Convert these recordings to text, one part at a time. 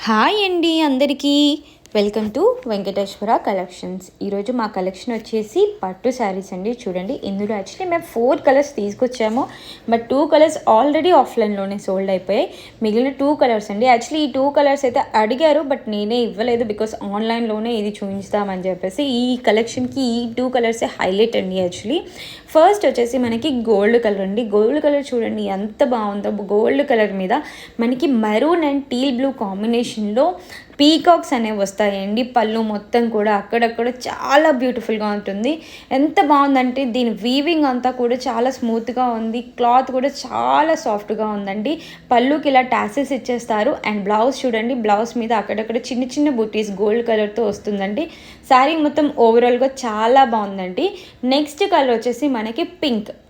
Hi అండి అందరికీ welcome to Venkateswara collections. ఈరోజు మా కలెక్షన్ వచ్చేసి పట్టు శారీస్ అండి. చూడండి, ఇందులో యాక్చువల్లీ మేము 4 కలర్స్ తీసుకొచ్చాము, బట్ 2 కలర్స్ ఆల్రెడీ ఆఫ్లైన్లోనే సోల్డ్ అయిపోయాయి. మిగిలిన 2 కలర్స్ అండి. యాక్చువల్లీ ఈ 2 కలర్స్ అయితే అడిగారు, బట్ నేనే ఇవ్వలేదు బికాస్ ఆన్లైన్లోనే ఇది చూపిస్తామని చెప్పేసి. ఈ కలెక్షన్కి ఈ 2 కలర్సే హైలైట్ అండి. యాక్చువల్లీ ఫస్ట్ వచ్చేసి మనకి గోల్డ్ కలర్ అండి. గోల్డ్ కలర్ చూడండి ఎంత బాగుందో. గోల్డ్ కలర్ మీద మనకి మెరూన్ అండ్ టీల్ బ్లూ కాంబినేషన్లో పీకాక్స్ అనేవి వస్తాయండి. పళ్ళు మొత్తం కూడా అక్కడక్కడ చాలా బ్యూటిఫుల్గా ఉంటుంది. ఎంత బాగుందంటే దీని వీవింగ్ అంతా కూడా చాలా స్మూత్గా ఉంది. క్లాత్ కూడా చాలా సాఫ్ట్గా ఉందండి. పళ్ళుకి ఇలా టాసెస్ ఇచ్చేస్తారు. అండ్ బ్లౌజ్ చూడండి, బ్లౌజ్ మీద అక్కడక్కడ చిన్న చిన్న బూటీస్ గోల్డ్ కలర్తో వస్తుందండి. శారీ మొత్తం ఓవరాల్గా చాలా బాగుందండి. నెక్స్ట్ కలర్ వచ్చేసి మనకి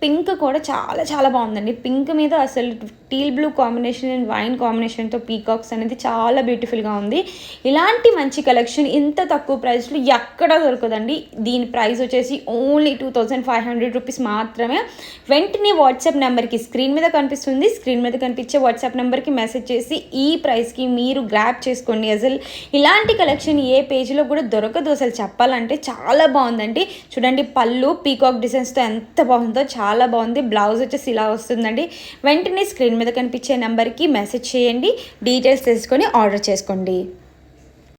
పింక్ కూడా చాలా చాలా బాగుందండి. పింక్ మీద అసలు teal blue combination and wine కాంబినేషన్తో పీకాక్స్ అనేది చాలా బ్యూటిఫుల్గా ఉంది. ఇలాంటి మంచి కలెక్షన్ ఇంత తక్కువ ప్రైస్లో ఎక్కడా దొరకదండి. దీని ప్రైస్ వచ్చేసి ఓన్లీ 2500 రూపీస్ మాత్రమే. వెంటనే వాట్సాప్ నెంబర్కి స్క్రీన్ మీద కనిపించే వాట్సాప్ నెంబర్కి మెసేజ్ చేసి ఈ ప్రైస్కి మీరు గ్రాప్ చేసుకోండి. అసలు ఇలాంటి కలెక్షన్ ఏ పేజ్లో కూడా దొరకదు. అసలు చెప్పాలంటే చాలా బాగుందండి. చూడండి, పళ్ళు పీకాక్ డిజైన్స్తో ఎంత బాగుందో, చాలా బాగుంది. బ్లౌజ్ వచ్చేసి ఇలా వస్తుందండి. వెంటనే స్క్రీన్ మీద కనిపించే నెంబర్కి మెసేజ్ చేయండి, డీటెయిల్స్ తెలుసుకొని ఆర్డర్ చేసుకోండి.